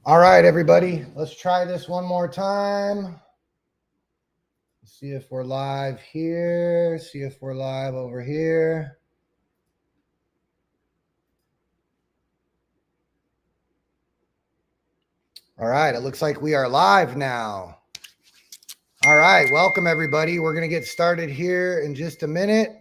All right, everybody, let's try this one more time. See if we're live here. See if we're live over here. All right, it looks like we are live now. All right, welcome everybody. We're going to get started here in just a minute.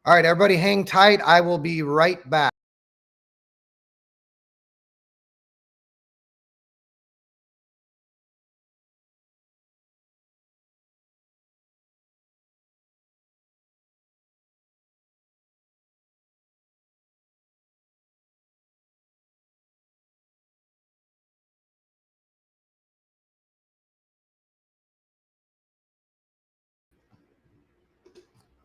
All right, everybody hang tight. I will be right back.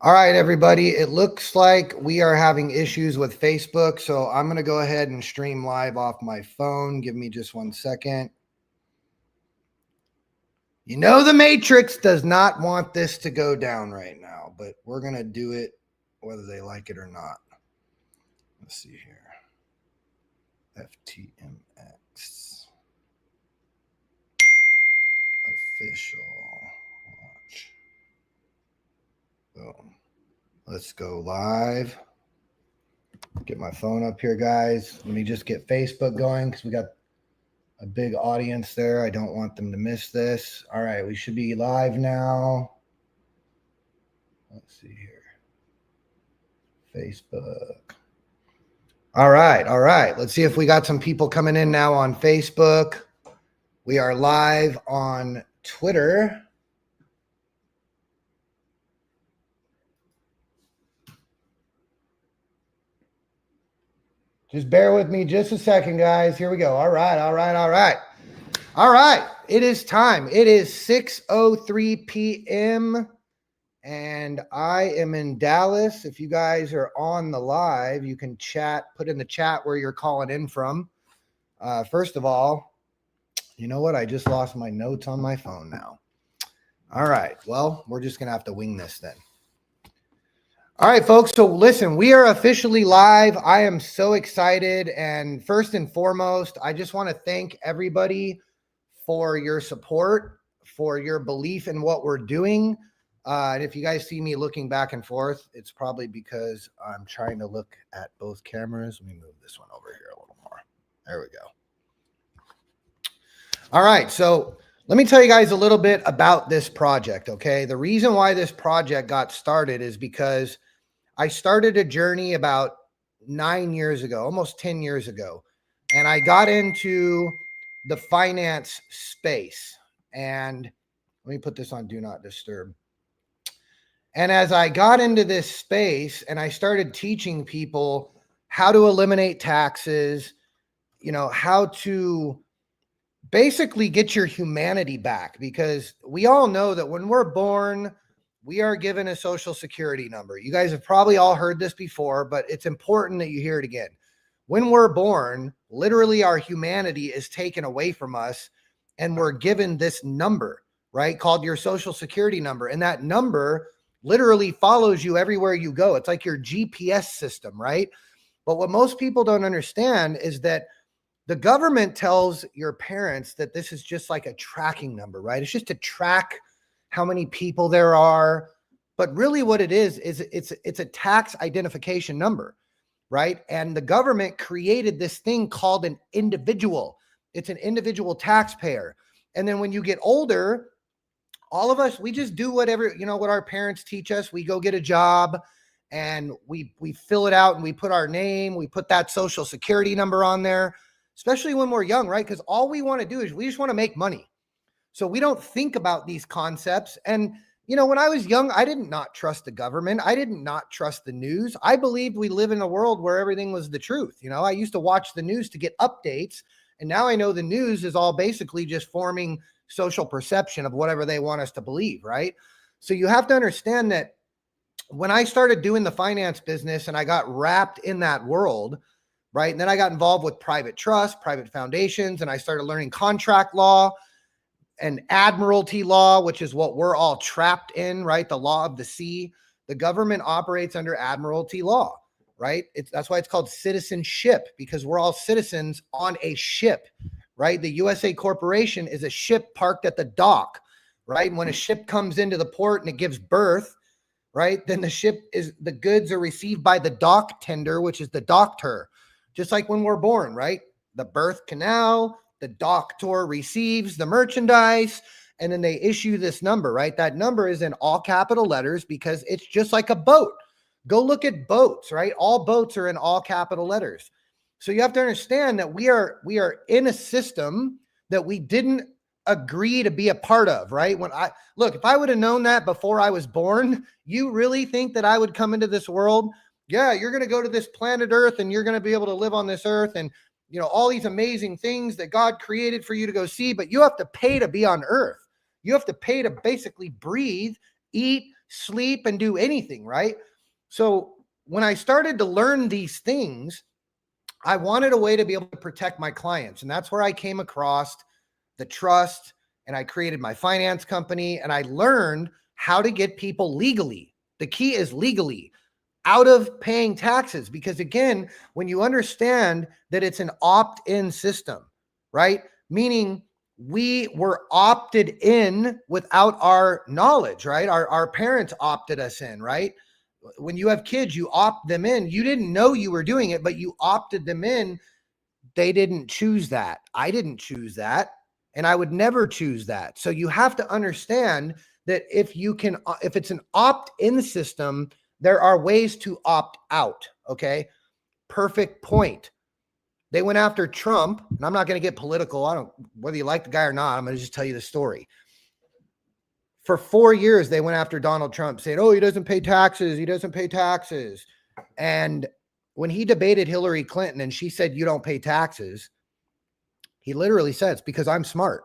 All right, everybody. It looks like we are having issues with Facebook, so I'm going to go ahead and stream live off my phone. Give me just 1 second. You know, the Matrix does not want this to go down right now, but we're going to do it whether they like it or not. Let's see here. FTMX. Official launch. Boom. Let's go live. Get my phone up here, guys. Let me just get Facebook going because we got a big audience there. I don't want them to miss this. All right, we should be live now. Let's see here. Facebook. All right. Let's see if we got some people coming in now on Facebook. We are live on Twitter. Just bear with me just a second, guys. Here we go. All right. It is time. It is 6:03 p.m. and I am in Dallas. If you guys are on the live, you can chat, put in the chat where you're calling in from. First of all, you know what? I just lost my notes on my phone now. All right. Well, we're just going to have to wing this then. All right, folks. So listen, we are officially live. I am so excited. And first and foremost, I just want to thank everybody for your support, for your belief in what we're doing. And if you guys see me looking back and forth, it's probably because I'm trying to look at both cameras. Let me move this one over here a little more. There we go. All right. So let me tell you guys a little bit about this project, okay? The reason why this project got started is because I started a journey about 9 years ago, almost 10 years ago, and I got into the finance space. And let me put this on Do Not Disturb. And as I got into this space and I started teaching people how to eliminate taxes, you know, how to basically get your humanity back, because we all know that when we're born, we are given a social security number. You guys have probably all heard this before, but it's important that you hear it again. When we're born, literally our humanity is taken away from us and we're given this number, right? Called your social security number. And that number literally follows you everywhere you go. It's like your GPS system, right? But what most people don't understand is that the government tells your parents that this is just like a tracking number, right? It's just to track how many people there are. But really what it is it's a tax identification number, right? And the government created this thing called an individual. It's an individual taxpayer. And then when you get older, all of us, we just do whatever, you know, what our parents teach us. We go get a job and we fill it out and we put our name, we put that social security number on there, especially when we're young, right? Because all we want to do is we just want to make money. So we don't think about these concepts. And, you know, when I was young, I did not trust the government. I did not trust the news. I believed we live in a world where everything was the truth. You know, I used to watch the news to get updates. And now I know the news is all basically just forming social perception of whatever they want us to believe, right? So you have to understand that when I started doing the finance business and I got wrapped in that world, right? And then I got involved with private trust, private foundations, and I started learning contract law and admiralty law, which is what we're all trapped in, right? The law of the sea. The government operates under admiralty law. right? That's why it's called citizenship, because we're all citizens on a ship, right? The USA Corporation is a ship parked at the dock, right? And when a ship comes into the port and it gives birth, right, then the goods are received by the dock tender, which is the doctor. Just like when we're born, right? The birth canal, the doctor receives the merchandise, and then they issue this number, right? That number is in all capital letters because it's just like a boat. Go look at boats, right? All boats are in all capital letters. So you have to understand that we are in a system that we didn't agree to be a part of, right? If I would have known that before I was born, you really think that I would come into this world? Yeah, you're going to go to this planet Earth and you're going to be able to live on this earth and, all these amazing things that God created for you to go see, but you have to pay to be on earth. You have to pay to basically breathe, eat, sleep, and do anything, right? So when I started to learn these things, I wanted a way to be able to protect my clients. And that's where I came across the trust, and I created my finance company, and I learned how to get people legally. The key is legally out of paying taxes, because again, when you understand that it's an opt-in system, right? Meaning we were opted in without our knowledge, right? Our parents opted us in, right? When you have kids, you opt them in. You didn't know you were doing it, but you opted them in. They didn't choose that. I didn't choose that. And I would never choose that. So you have to understand that if it's an opt-in system, there are ways to opt out. Okay. Perfect point. They went after Trump, and I'm not going to get political. Whether you like the guy or not, I'm going to just tell you the story. For 4 years, they went after Donald Trump, saying, oh, he doesn't pay taxes. He doesn't pay taxes. And when he debated Hillary Clinton and she said, you don't pay taxes, he literally said, it's because I'm smart.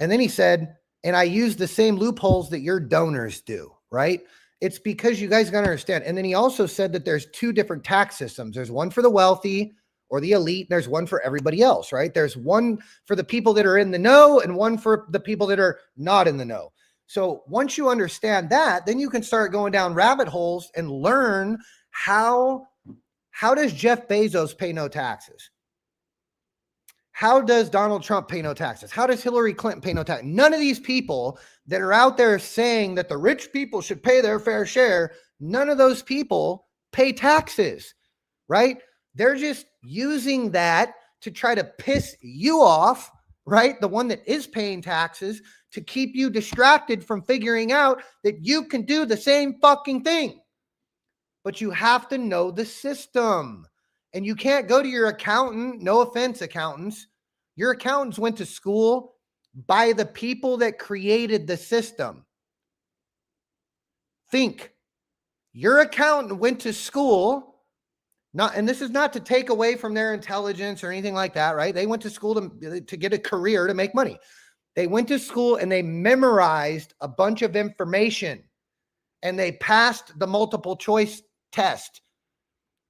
And then he said, and I use the same loopholes that your donors do, right? It's because you guys got to understand. And then he also said that there's two different tax systems. There's one for the wealthy or the elite. And there's one for everybody else, right? There's one for the people that are in the know and one for the people that are not in the know. So once you understand that, then you can start going down rabbit holes and learn how does Jeff Bezos pay no taxes? How does Donald Trump pay no taxes? How does Hillary Clinton pay no taxes? None of these people that are out there saying that the rich people should pay their fair share, none of those people pay taxes, right? They're just using that to try to piss you off, right? The one that is paying taxes, to keep you distracted from figuring out that you can do the same fucking thing. But you have to know the system. And you can't go to your accountant. No offense, accountants. Your accountants went to school by the people that created the system. Think. Your accountant went to school, and this is not to take away from their intelligence or anything like that, right? They went to school to get a career, to make money. They went to school and they memorized a bunch of information and they passed the multiple choice test.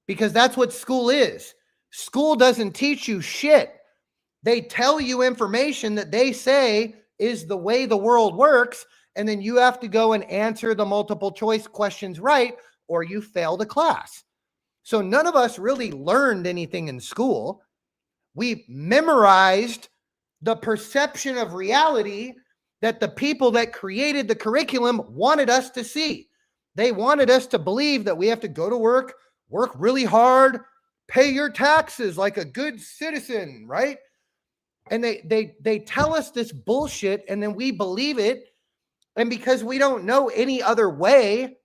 Because that's what school is. School doesn't teach you shit. They tell you information that they say is the way the world works, and then you have to go and answer the multiple choice questions right, or you fail the class. So none of us really learned anything in school. We memorized the perception of reality that the people that created the curriculum wanted us to see. They wanted us to believe that we have to go to work really hard, pay your taxes like a good citizen, right? And they tell us this bullshit, and then we believe it. And because we don't know any other way,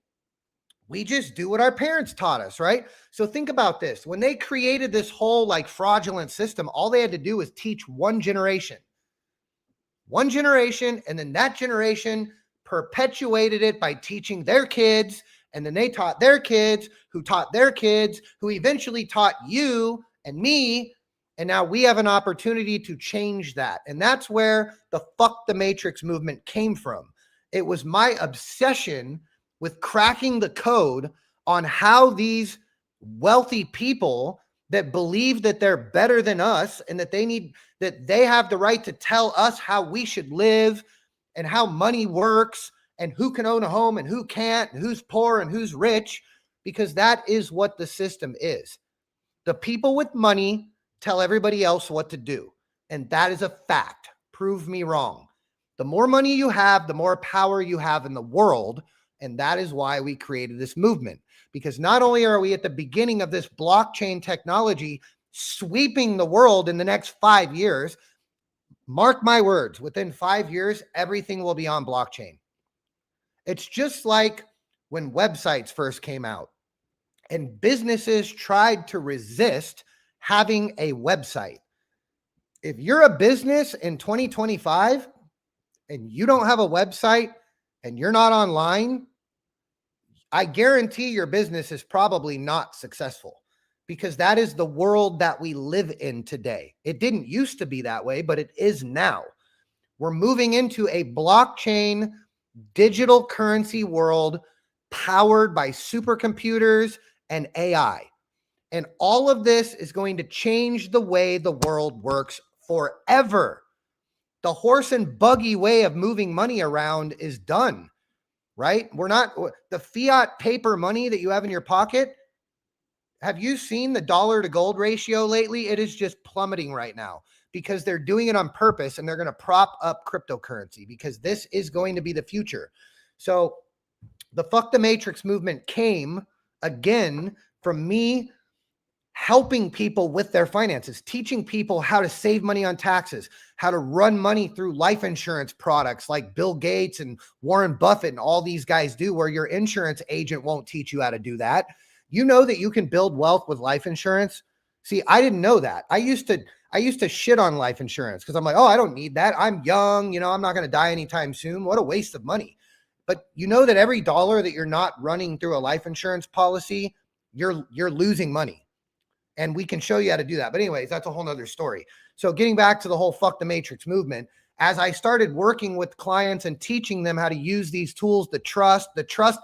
we just do what our parents taught us, right? So think about this. When they created this whole like fraudulent system, all they had to do was teach one generation, and then that generation perpetuated it by teaching their kids. And then they taught their kids, who taught their kids, who eventually taught you and me. And now we have an opportunity to change that. And that's where the fuck the matrix movement came from. It was my obsession with cracking the code on how these wealthy people that believe that they're better than us and that they have the right to tell us how we should live and how money works and who can own a home and who can't, and who's poor and who's rich. because that is what the system is. The people with money tell everybody else what to do. And that is a fact. Prove me wrong. The more money you have, the more power you have in the world. And that is why we created this movement. Because not only are we at the beginning of this blockchain technology sweeping the world in the next 5 years, mark my words, within 5 years, everything will be on blockchain. It's just like when websites first came out and businesses tried to resist having a website. If you're a business in 2025 and you don't have a website and you're not online, I guarantee your business is probably not successful, because that is the world that we live in today. It didn't used to be that way, but it is now. We're moving into a blockchain digital currency world powered by supercomputers and AI. And all of this is going to change the way the world works forever. The horse and buggy way of moving money around is done, right? We're not, the fiat paper money that you have in your pocket. Have you seen the dollar to gold ratio lately? It is just plummeting right now because they're doing it on purpose, and they're going to prop up cryptocurrency because this is going to be the future. So the Fuck the Matrix movement came again from me helping people with their finances, teaching people how to save money on taxes, how to run money through life insurance products like Bill Gates and Warren Buffett and all these guys do, where your insurance agent won't teach you how to do that. You know that you can build wealth with life insurance? See, I didn't know that. I used to shit on life insurance because I'm like, oh, I don't need that. I'm young, I'm not going to die anytime soon. What a waste of money. But you know that every dollar that you're not running through a life insurance policy, you're losing money. And we can show you how to do that. But anyways, that's a whole nother story. So getting back to the whole Fuck the Matrix movement, as I started working with clients and teaching them how to use these tools, the trust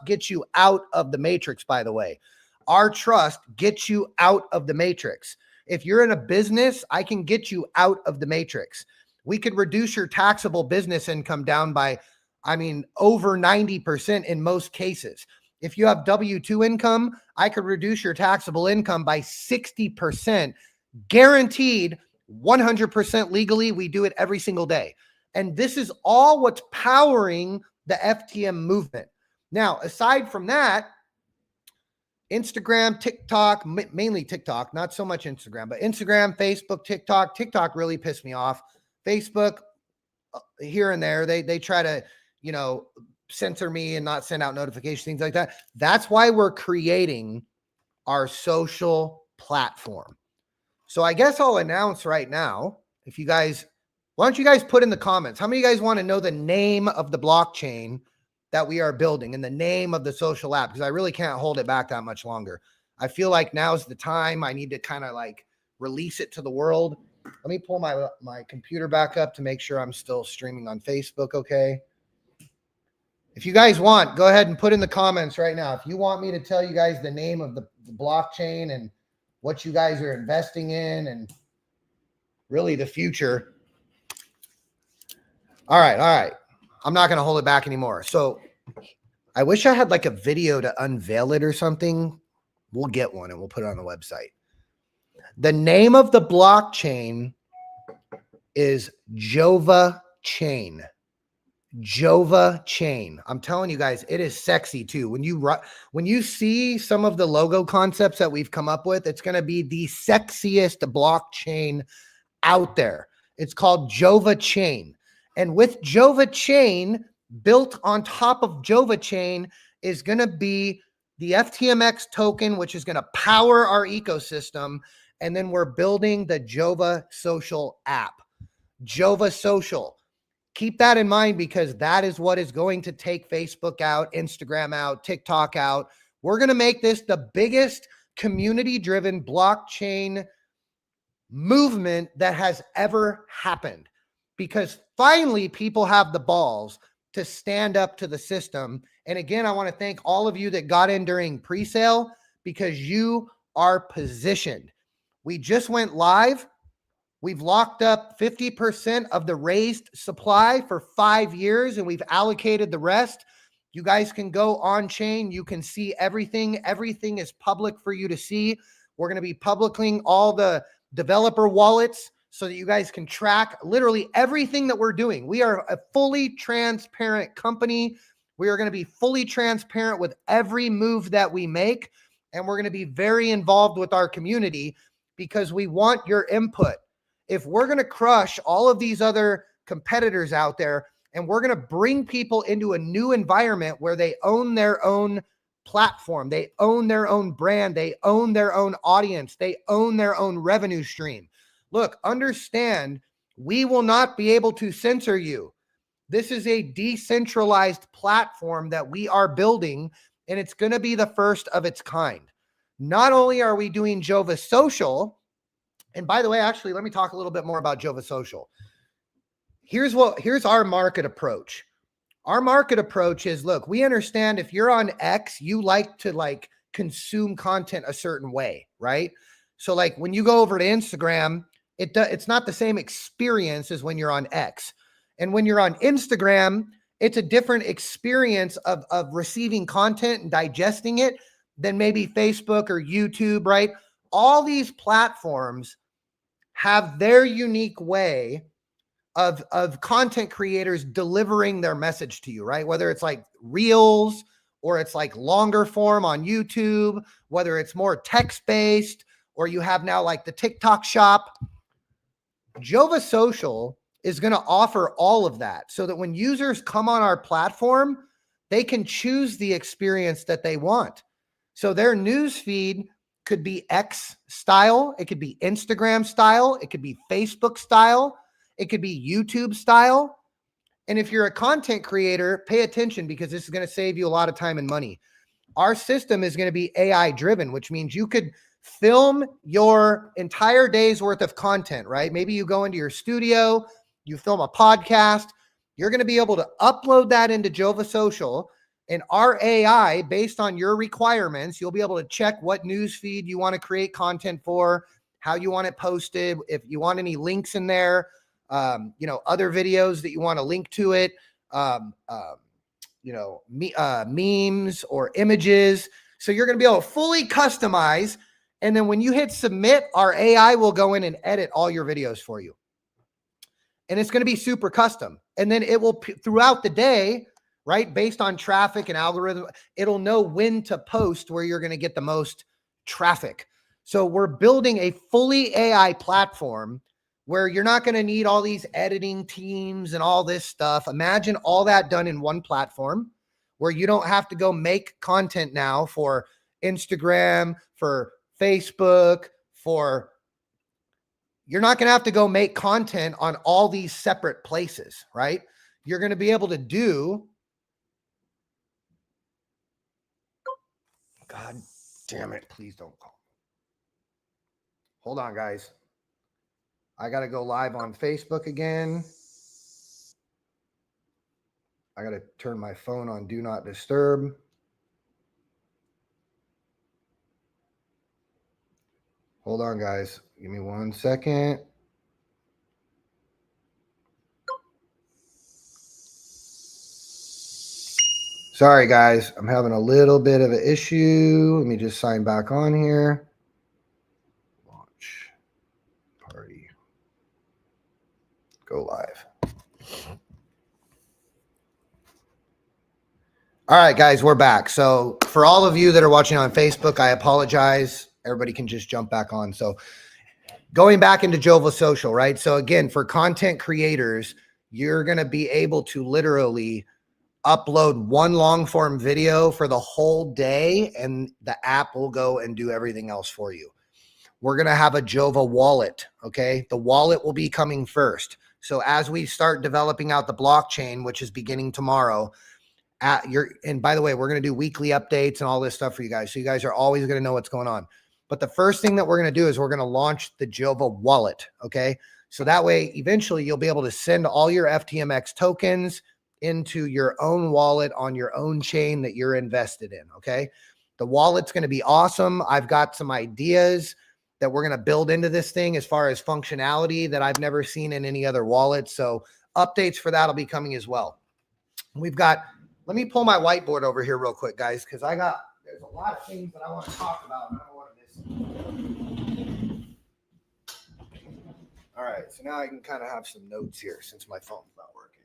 gets you out of the matrix, by the way. Our trust gets you out of the matrix. If you're in a business, I can get you out of the matrix. We could reduce your taxable business income down by, over 90% in most cases. If you have W-2 income, I could reduce your taxable income by 60%, guaranteed, 100% legally. We do it every single day. And this is all what's powering the FTM movement. Now, aside from that, Instagram, TikTok, mainly TikTok, not so much Instagram, but Instagram, Facebook, TikTok. TikTok really pissed me off. Facebook, here and there, they try to, censor me and not send out notifications, things like that. That's why we're creating our social platform. So I guess I'll announce right now, why don't you guys put in the comments, how many of you guys want to know the name of the blockchain that we are building and the name of the social app? Because I really can't hold it back that much longer. I feel like now's the time. I need to kind of like release it to the world. Let me pull my computer back up to make sure I'm still streaming on Facebook. Okay. If you guys want, go ahead and put in the comments right now. If you want me to tell you guys the name of the blockchain and what you guys are investing in and really the future. All right. I'm not going to hold it back anymore. So I wish I had like a video to unveil it or something. We'll get one and we'll put it on the website. The name of the blockchain is Jova Chain. Jova Chain. I'm telling you guys, it is sexy too. When you see some of the logo concepts that we've come up with, it's going to be the sexiest blockchain out there. It's called Jova Chain. And with Jova Chain, built on top of Jova Chain is going to be the FTMX token, which is going to power our ecosystem. And then we're building the Jova Social app. Jova Social. Keep that in mind, because that is what is going to take Facebook out, Instagram out, TikTok out. We're going to make this the biggest community-driven blockchain movement that has ever happened, because finally people have the balls to stand up to the system. And again, I want to thank all of you that got in during pre-sale, because you are positioned. We just went live. We've locked up 50% of the raised supply for 5 years, and we've allocated the rest. You guys can go on chain. You can see everything. Everything is public for you to see. We're going to be publishing all the developer wallets so that you guys can track literally everything that we're doing. We are a fully transparent company. We are going to be fully transparent with every move that we make. And we're going to be very involved with our community because we want your input. If we're going to crush all of these other competitors out there, and we're going to bring people into a new environment where they own their own platform, they own their own brand, they own their own audience, they own their own revenue stream. Look, understand, we will not be able to censor you. This is a decentralized platform that we are building, and it's going to be the first of its kind. Not only are we doing Jova Social, and by the way, actually, let me talk a little bit more about Jova Social. Here's our market approach. Our market approach is, look, we understand if you're on X, you like to consume content a certain way, right? So like when you go over to Instagram, it's not the same experience as when you're on X. And when you're on Instagram, it's a different experience of receiving content and digesting it than maybe Facebook or YouTube, right? All these platforms have their unique way of content creators delivering their message to you, right? Whether it's like reels or it's like longer form on YouTube, whether it's more text-based, or you have now like the TikTok shop. Jova Social is going to offer all of that so that when users come on our platform, they can choose the experience that they want. So their news feed could be X style, it could be Instagram style, it could be Facebook style, it could be YouTube style. And if you're a content creator, pay attention because this is going to save you a lot of time and money. Our system is going to be AI driven, which means you could film your entire day's worth of content, right? Maybe you go into your studio, you film a podcast, you're going to be able to upload that into Jova Social, and our AI, based on your requirements, you'll be able to check what news feed you want to create content for, how you want it posted, if you want any links in there, other videos that you want to link to it, memes or images. So you're going to be able to fully customize. And then when you hit submit, our AI will go in and edit all your videos for you. And it's going to be super custom. And then it will, throughout the day, right, based on traffic and algorithm, it'll know when to post where you're going to get the most traffic. So we're building a fully AI platform where you're not going to need all these editing teams and all this stuff. Imagine all that done in one platform where you don't have to go make content now for Instagram, for Facebook, you're not going to have to go make content on all these separate places, right? You're going to be able to do, God damn it, please don't call. Hold on, guys. I got to go live on Facebook again. I got to turn my phone on Do Not Disturb. Hold on, guys. Give me 1 second. Sorry, guys. I'm having a little bit of an issue. Let me just sign back on here. Launch. Party. Go live. All right, guys, we're back. So for all of you that are watching on Facebook, I apologize. Everybody can just jump back on. So going back into Jova Social, right? So again, for content creators, you're going to be able to literally upload one long form video for the whole day, and the app will go and do everything else for you. We're going to have a Jova wallet. Okay. The wallet will be coming first. So as we start developing out the blockchain, which is beginning tomorrow, and by the way, we're going to do weekly updates and all this stuff for you guys. So you guys are always going to know what's going on. But the first thing that we're going to do is we're going to launch the Jova wallet. Okay. So that way, eventually you'll be able to send all your FTMX tokens into your own wallet on your own chain that you're invested in. Okay. The wallet's going to be awesome. I've got some ideas that we're going to build into this thing as far as functionality that I've never seen in any other wallet. So updates for that will be coming as well. We've got Let me pull my whiteboard over here real quick, guys, because there's a lot of things that I want to talk about. And I don't want to miss. All right, so now I can kind of have some notes here since my phone's not working.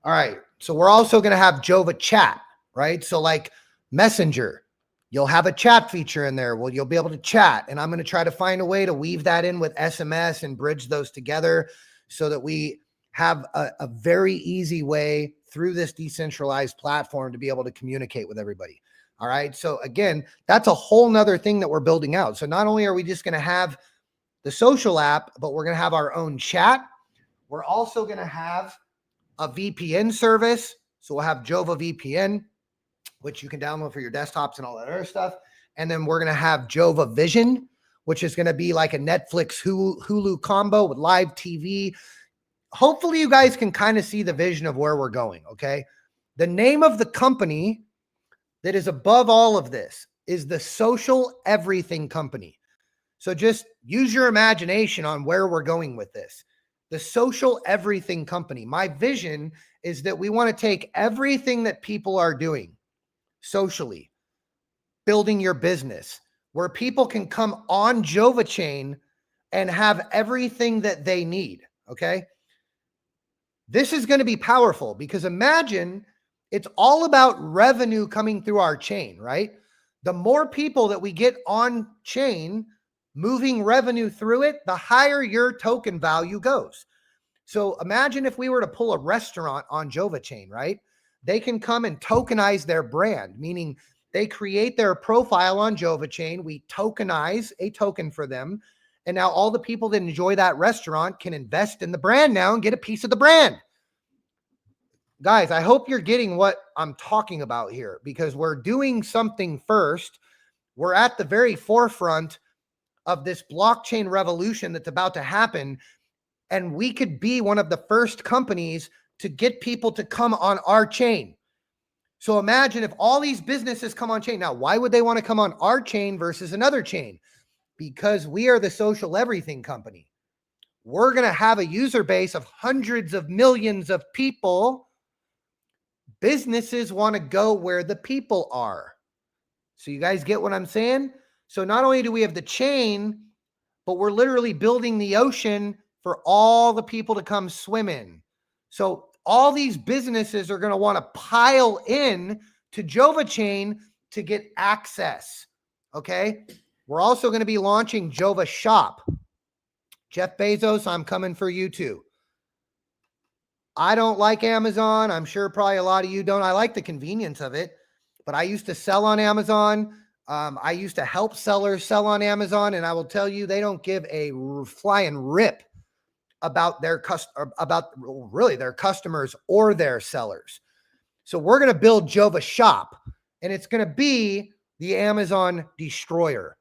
All right, so we're also going to have Jova chat, right? So like Messenger, you'll have a chat feature in there. Well, you'll be able to chat, and I'm going to try to find a way to weave that in with SMS and bridge those together so that we have a very easy way through this decentralized platform to be able to communicate with everybody. All right. So again, that's a whole nother thing that we're building out. So not only are we just going to have the social app, but we're going to have our own chat. We're also going to have a VPN service. So we'll have Jova VPN, which you can download for your desktops and all that other stuff. And then we're going to have Jova Vision, which is going to be like a Netflix Hulu combo with live TV. Hopefully you guys can kind of see the vision of where we're going. Okay. The name of the company that is above all of this is the Social Everything Company. So just use your imagination on where we're going with this. The Social Everything Company. My vision is that we want to take everything that people are doing socially, building your business, where people can come on Jova Chain and have everything that they need. Okay. This is going to be powerful because imagine it's all about revenue coming through our chain, right? The more people that we get on chain, moving revenue through it, the higher your token value goes. So imagine if we were to pull a restaurant on Jova Chain, right? They can come and tokenize their brand, meaning they create their profile on Jova Chain. We tokenize a token for them. And now all the people that enjoy that restaurant can invest in the brand now and get a piece of the brand. Guys, I hope you're getting what I'm talking about here because we're doing something first. We're at the very forefront of this blockchain revolution that's about to happen. And we could be one of the first companies to get people to come on our chain. So imagine if all these businesses come on chain. Now, why would they want to come on our chain versus another chain? Because we are the Social Everything Company. We're going to have a user base of hundreds of millions of people. Businesses want to go where the people are. So you guys get what I'm saying? So not only do we have the chain, but we're literally building the ocean for all the people to come swim in. So all these businesses are going to want to pile in to Jova Chain to get access. Okay. We're also going to be launching Jova Shop. Jeff Bezos, I'm coming for you too. I don't like Amazon. I'm sure probably a lot of you don't. I like the convenience of it, but I used to sell on Amazon. I used to help sellers sell on Amazon, and I will tell you, they don't give a flying rip about their their customers or their sellers. So we're going to build Jova Shop, and it's going to be the Amazon destroyer,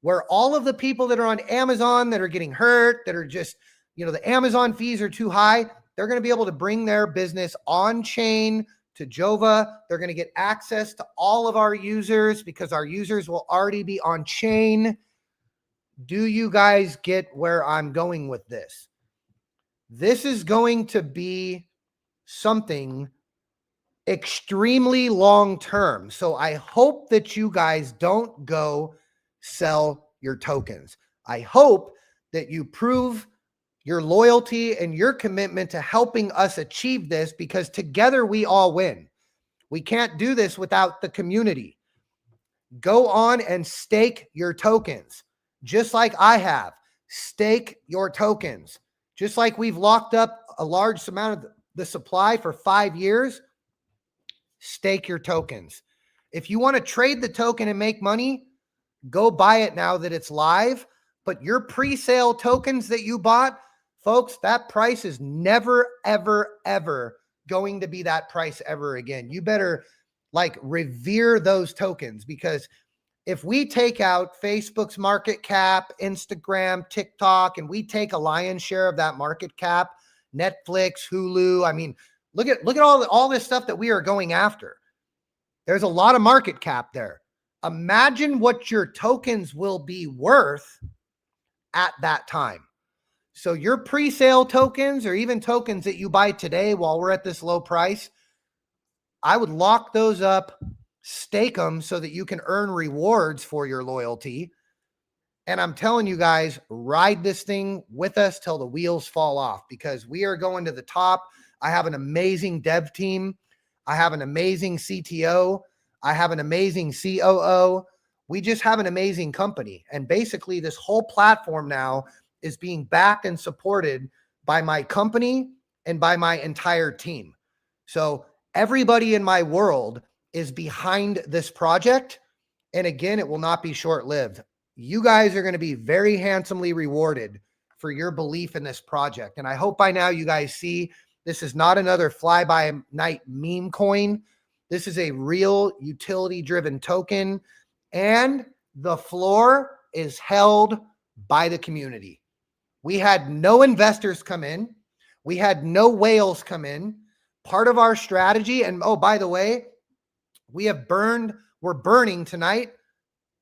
where all of the people that are on Amazon that are getting hurt, that are just, the Amazon fees are too high, they're going to be able to bring their business on chain to Jova. They're going to get access to all of our users because our users will already be on chain. Do you guys get where I'm going with this? This is going to be something extremely long term. So I hope that you guys don't go sell your tokens. I hope that you prove your loyalty and your commitment to helping us achieve this, because together we all win. We can't do this without the community. Go on and stake your tokens, just like I have. Stake your tokens. Just like we've locked up a large amount of the supply for 5 years, stake your tokens. If you want to trade the token and make money, go buy it now that it's live. But your pre-sale tokens that you bought, folks, that price is never, ever, ever going to be that price ever again. You better revere those tokens, because if we take out Facebook's market cap, Instagram, TikTok, and we take a lion's share of that market cap, Netflix, Hulu, I mean, look at all this stuff that we are going after. There's a lot of market cap there. Imagine what your tokens will be worth at that time. So your pre-sale tokens, or even tokens that you buy today while we're at this low price, I would lock those up, stake them so that you can earn rewards for your loyalty. And I'm telling you guys, ride this thing with us till the wheels fall off, because we are going to the top. I have an amazing dev team. I have an amazing CTO. I have an amazing COO. We just have an amazing company. And basically this whole platform now is being backed and supported by my company and by my entire team. So everybody in my world is behind this project. And again, it will not be short-lived. You guys are going to be very handsomely rewarded for your belief in this project. And I hope by now you guys see this is not another fly-by-night meme coin. This is a real utility-driven token, and the floor is held by the community. We had no investors come in. We had no whales come in. Part of our strategy, and oh, by the way, we're burning tonight.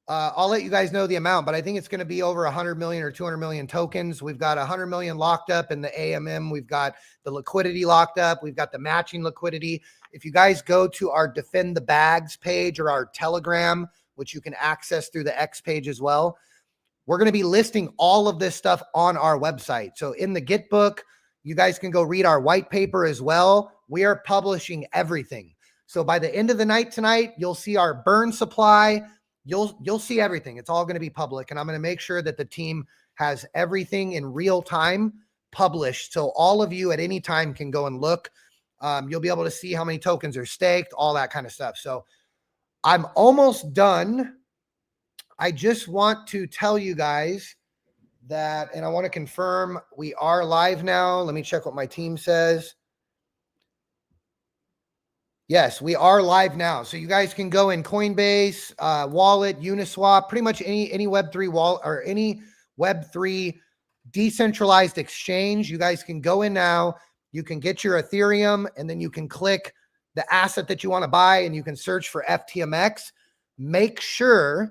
I'll let you guys know the amount, but I think it's going to be over 100 million or 200 million tokens. We've got 100 million locked up in the AMM. We've got the liquidity locked up. We've got the matching liquidity. If you guys go to our Defend the Bags page or our Telegram, which you can access through the X page as well, we're going to be listing all of this stuff on our website. So in the Git book, you guys can go read our white paper as well. We are publishing everything. So by the end of the night tonight, you'll see our burn supply. You'll see everything. It's all going to be public, and I'm going to make sure that the team has everything in real time published, so all of you at any time can go and look. You'll be able to see how many tokens are staked, all that kind of stuff. So I'm almost done. I just want to tell you guys that, and I want to confirm we are live now. Let me check what my team says. Yes, we are live now. So you guys can go in Coinbase, Wallet, Uniswap, pretty much any Web3 wallet or any Web3 decentralized exchange. You guys can go in now. You can get your Ethereum, and then you can click the asset that you want to buy, and you can search for FTMX. Make sure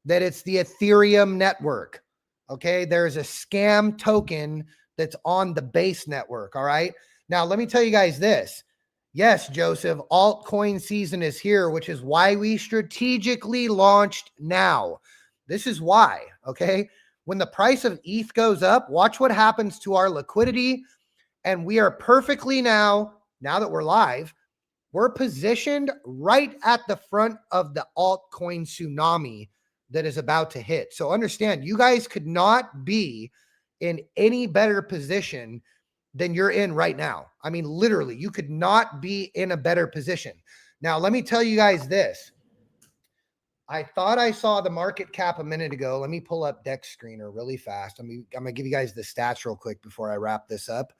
that it's the Ethereum network. Okay, there's a scam token that's on the base network. All right. Now, let me tell you guys this. Yes, Joseph, altcoin season is here, which is why we strategically launched now. This is why, okay? When the price of ETH goes up, watch what happens to our liquidity. And we are perfectly now that we're live, we're positioned right at the front of the altcoin tsunami that is about to hit. So understand, you guys could not be in any better position than you're in right now. I mean, literally, you could not be in a better position. Now, let me tell you guys this. I thought I saw the market cap a minute ago. Let me pull up Dex Screener really fast. I'm going to give you guys the stats real quick before I wrap this up.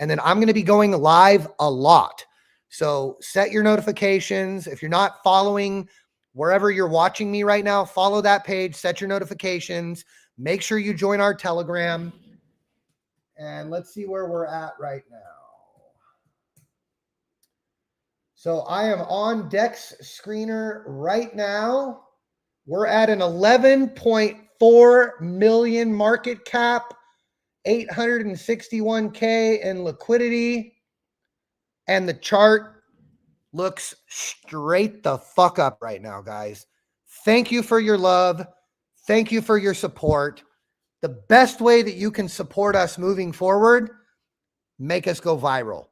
And then I'm going to be going live a lot. So set your notifications. If you're not following wherever you're watching me right now, follow that page, set your notifications. Make sure you join our Telegram. And let's see where we're at right now. So I am on Dex Screener right now. We're at an 11.4 million market cap, 861K in liquidity. And the chart looks straight the fuck up right now, guys. Thank you for your love. Thank you for your support. The best way that you can support us moving forward, make us go viral.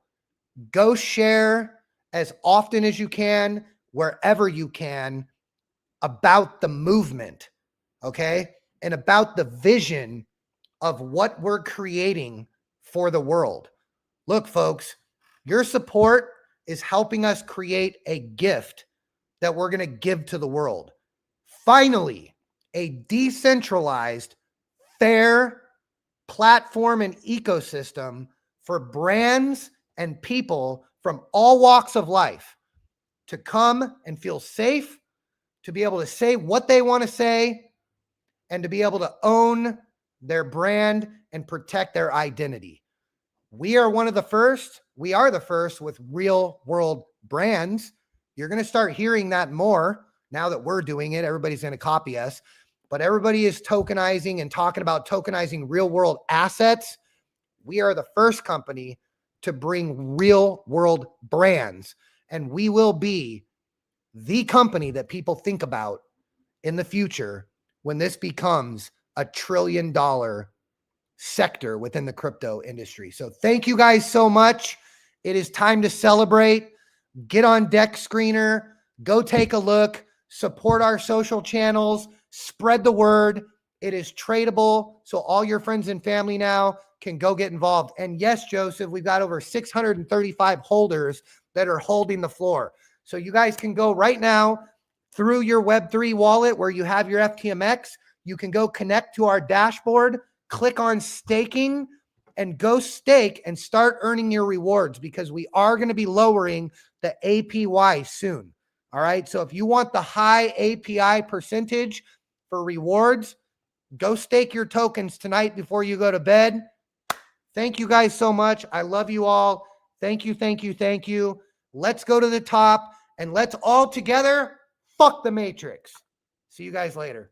Go share as often as you can, wherever you can, about the movement, okay? And about the vision of what we're creating for the world. Look, folks, your support is helping us create a gift that we're going to give to the world. Finally, a decentralized, fair platform and ecosystem for brands and people from all walks of life to come and feel safe, to be able to say what they want to say, and to be able to own their brand and protect their identity. We are one of the first. We are the first with real world brands. You're going to start hearing that more now that we're doing it. Everybody's going to copy us. But everybody is tokenizing and talking about tokenizing real world assets. We are the first company to bring real world brands. and we will be the company that people think about in the future when this becomes a $1 trillion sector within the crypto industry. So thank you guys so much. It is time to celebrate. Get on Deck Screener, go take a look, support our social channels, spread the word. It is tradable, so all your friends and family now can go get involved. And yes, Joseph, we've got over 635 holders that are holding the floor. So you guys can go right now through your Web3 wallet where you have your FTMX. You can go connect to our dashboard, click on staking, and go stake and start earning your rewards, because we are going to be lowering the APY soon. All right. So if you want the high API percentage for rewards, go stake your tokens tonight before you go to bed. Thank you guys so much. I love you all. Thank you, thank you, thank you. Let's go to the top and let's all together fuck the Matrix. See you guys later.